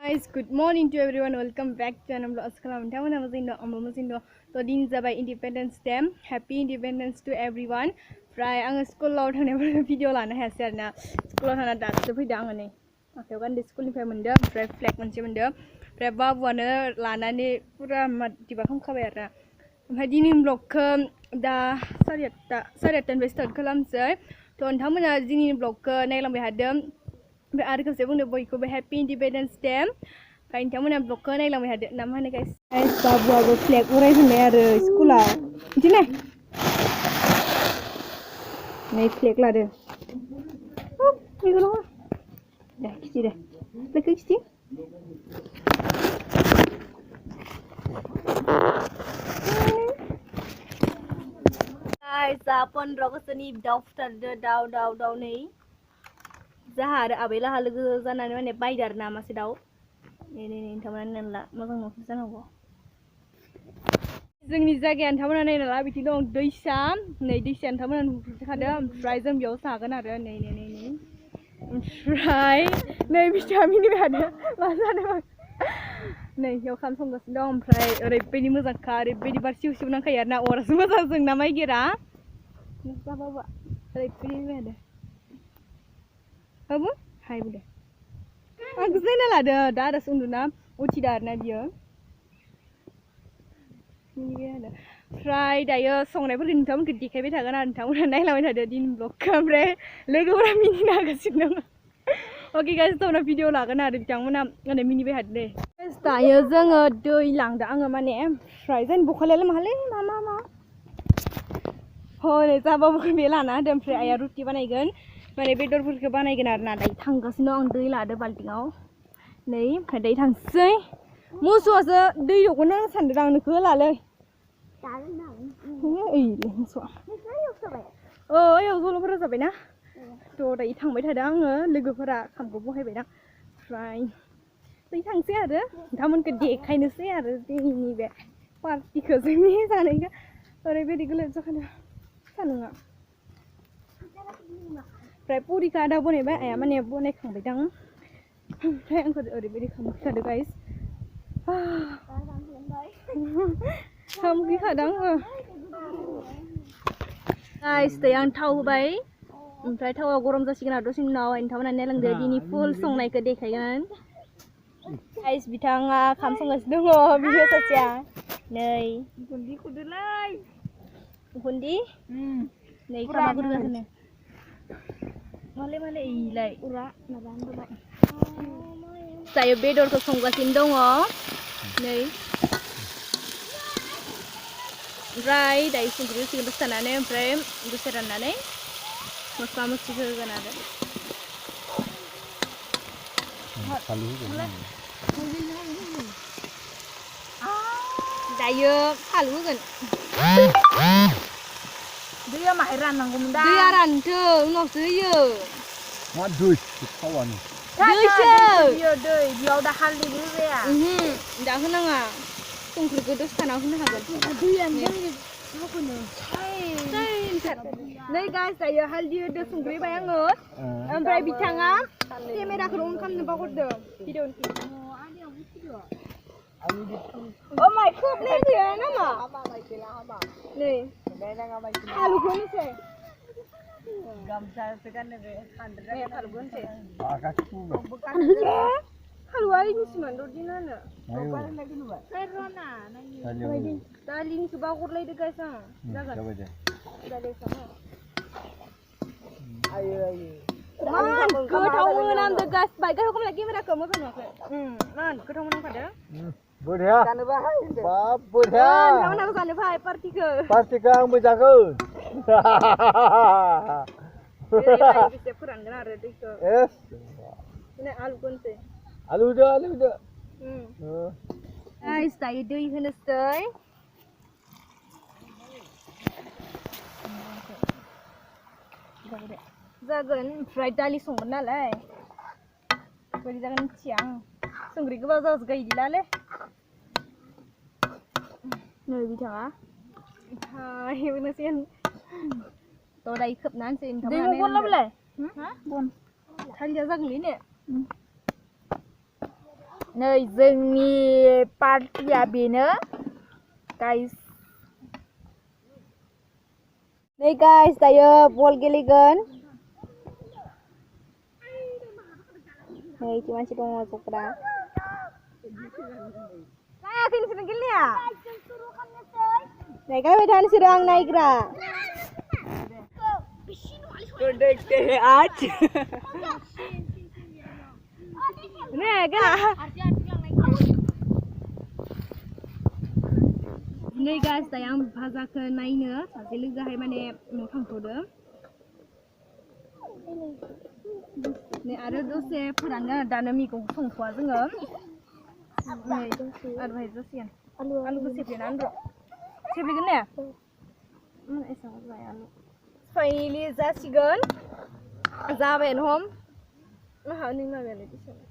Guys, good morning to everyone. Welcome back to another vlog. Nोंथांमोना मोजाङै दं आंबो मोजाङै दं थ' दिनै जाबाय Independence Day. Happy Independence to everyone. फ्राय आङो स्कुलाव थांनायफोर भिडिअ लानो हायासै आरोना स्कुलाव थांना दासो फैदों आङो नै आखायाव गान्दो स्कुलनिफ्राय मोन्दों ओमफ्राय फ्लेग मोनसे मोन्दों ओमफ्राय बाबुआनो लानानै पुरा मादिबा खालामखाबाय आरोना ओमफ्राय दिनैनि ब्लगखौ दा साराय आठटानिफ्राय स्टार्ट खालामसै थ' नोंथांमोना दिनैनि ब्लगखौ नायलांबाय थादों ओमफ्राय आरो खेबसे बुंदो बयखौबो हेपि इन्डिपेन्डेन्स डे ओमफ्राय नोंथांमोना ब्लगखौ नायलांबाय थादो ना मा होनो गाइस बाबुआबो फ्लेग उरायफिनबाय आरो स्कुलाव बिदिनो नै फ्लेग लादो बेखौ नङा दे खिथि दे फ्लेगखौ खिथि जा 15 बोसोरनि दाउ फुथारदो दाउ नै जाहा आरो आबै लाहा लोगो जानानै माने बायदो आरो ना मासे दाउ नै नोंथांमोना नायनाला मोजां नुवाखै जानांगौ जोंनि जायगाया नोंथांमोना नायनाला बिथिं दं दैसा नै दैसाया नोंथांमोना नुखादों ओमफ्राय जों बेयाव जागोन आरो नै ओमफ्राय नै भिटामिननि हादो मा जादों नै बेयाव खाम संगासिनो दं ओमफ्राय ओरैबायदि मोजांखा ओरैबायदि बार सिउ सिउ नांखायो आरो ना अरासो मोजां जोंना माइगेरा जाबाबा ओरैबायदि हादो बाबु हाय बुदे आंखौ जायना लादो दा आरो उन्दुना उथिदो आरोना बियो ओमफ्राय दायो संनायफोरखौ नोंथांमोनखौ देखायबाय थागोन आरो नोंथांमोना नायलांबाय थादो दिन ब्लगखौ ओमफ्राय लोगोफोरा मिनिनो हागासिनो दङ अके गाइस उनाव भिडिअ लागोन आरो बिथांमोना माने मिनिबाय थादो दे दायो जोङो दै लांदो आङो माने ओमफ्राय जों बखालियालाय माहालै मा हनै जाबाबो बे लाना होदो ओमफ्राय आइया रुटि बानायगोन माने बेदरफोरखौ बानायगोन आरो ना दायो थांगासिनो आं दै लादो बाल्टिङाव नै ओमफ्राय दायो थांसै मोसौआसो दै दौगोन आं सानदों आं नोंखौ होलालै ओइलै मोसौआ ओयाव जलफोरा जाबायना थ' दायो थांबाय थादों आङो लोगोफोरा खामखौ बहायबायदां ओमफ्राय दायो थांसै आरो नोंथांमोनखौ देखायनोसै आरो दिनैनि बे पार्टिखौ जोंनि जानायखौ ओरैबायदि गोलाव जाखादों सानदुङा ओमफ्राय पुरिखौ आदा बनायबाय आइया माने बनायखांबायदां ओमफ्राय आंखौ ओरैबायदि खालामखादों गाइस खालामखादों आङो गाइस दायो आं थाव होबाय ओमफ्राय थावा गरम जासिगोन आरो दसे उनाव नोंथांमोना नायलांदो दिनै फुल संनायखौ देखायगोन गाइस बिथाङा खाम संगासिनो दङ बियो सासेया नै गुन्दै खुदोलै गुन्दै नै खामा गुरगासिनो माले इलाय उरा माबा होनबाय दायो बेदरखौ संगासिनो दङ नै ओमफ्राय दायो संख्रि होसिगोन दसे थानानै ओमफ्राय दसे राननानै मस्ला मस्लिखौ होगोन आरो दायो फालु होगोन दैया माहाय राननांगौमोन दा दैया रानथो उनावसो होयो मा दै थावानो दैसो दै बेयाव दा हालदैबो होजाया दा होनाङा संख्रिखौ दसे थाना होनो हागोन दैयानो नै गाइस दायो हालदै होदो संख्रि होबाय आङो ओमफ्राय बिथाङा केमेराखौ अन खालामनो बावगारदों भिडिअनि माइ खोबनाय गैया नामा नै आलुखौ होनोसै गामसासो गाननो बे आलुखौ होनोसै हालुवा इनिसोमोन ददिनानो दालिनिखौ बावगारलायदो गाइस आं जागोन गोथाव मोनामदो गाइस बाय गाहायाव खालामलाय केमेराखौ मोजां नुवाखै मान गोथाव मोनामखादो बढिया जानोबा बाब बढिया नोंथांमोनाबो जानो फै पार्टिखौ आंबो जागोन एसे फोरानगोन आरो दैखौ आलुखौ होनोसै आलु होदो गाइस दायो दै होनोसै जागोन ओमफ्राय दालि संगोन नालाय बोरै जागोन मिथिया आं संख्रि गोबाव जाजोबगायदिलालै नै बिथाङा ओमफ्राय बुंनोसै थ' दायो खोबना होनसै नोंथांमोना बन लाबोलाय बन थालिया जागोनलै ने नै जोंनि पार्टिया बेनो गाइस नै गाइस दायो बल गेलेगोन नै इथि मानसि दङ जग्रा जायाखै नोंसोरनो गेलेनाया नै गायबाय था नोंसोरो आं नायग्रा देखते हैं आज नै गा नै गाइस दायो आं भाजाखौ नायनो सासे लोगोहाय माने न'आव थांथ'दों नै आरो दसे फोराननो दानो मैगंखौ संथ'वा जोङो नै आरो बाहाय जासिगोन आलुखौ सेफ्लेनानै र' सेफ्लेगोन ने एसेबां जाया आलु फाइनालि जासिगोन जाबायानो हम आंहा नै माबायालाय बेसेबां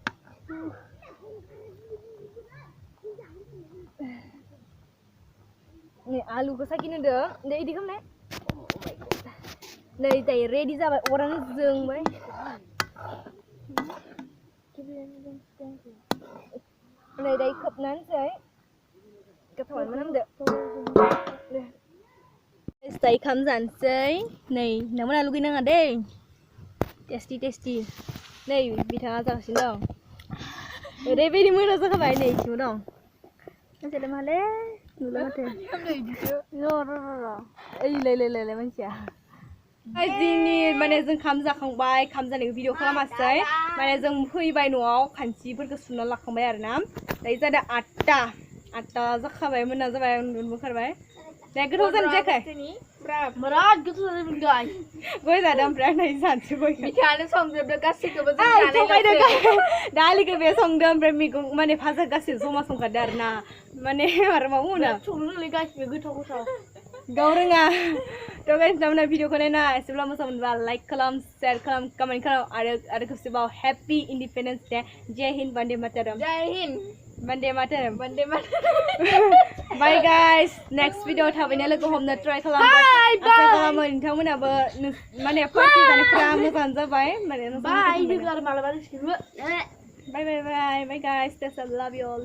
नै आलुखौ साखिनो होदों नै इदि खालामनाय नै दायो रेडि जाबाय अरानो जोंबाय नै दायो खोबनानैसै गोथावानो मोनामदो दायो खाम जानोसै नै नोंमोनहा लुगैनाङा दै टेस्टि टेस्टि नै बिथाङा जागासिनो दं ओरैबायदि मोजां जाखाबाय नै इथिंबो दं मानसियालाय मालै नुला माथो ओइलाय मानसिया दिनै माने जों खाम जाखांबाय खाम जानायखौ भिडिअ खालामासै माने जों फैबाय न'आव खानसिफोरखौ सुना लाखांबाय आरोना दायो जादों 8टा जाखाबाय मोना जाबाय उन्दुनो ओंखारबाय दा गोथाव जानो जायाखै बिराद गोथाव जादों गाइस गय जादों ओमफ्राय नै जानोसै गय बिथाङानो संजोबदों गासैखौबो जों जानाय दालिखौ बे संदों ओमफ्राय मैगं माने भाजा गासैबो जमा संखादों आरोना माने आरो मा बुङो संनोलाय गासिबो गोथाव गाव रोङा थ' गाइस नोंथांमोना भिडिअखौ नायना एसेब्ला मोजां मोनबा लाइक खालाम शेयार खालाम कमेन्ट खालाम आरो खेबसेबाव हेपि इन्डिपेन्डेन्स डे जय हिन्द वन्दे मातरम जय हिन्द वन्दे मातरम बाय गाइस नेक्स्ट भिडिअ थाबैनो लोगो हमनो ट्राइ खालामबाय आसा खालामो नोंथांमोनाबो माने पार्टि जानायफोरा मोजाङानो जाबाय माने बाय बाय गाइस टेस्ट लाभ यू ऑल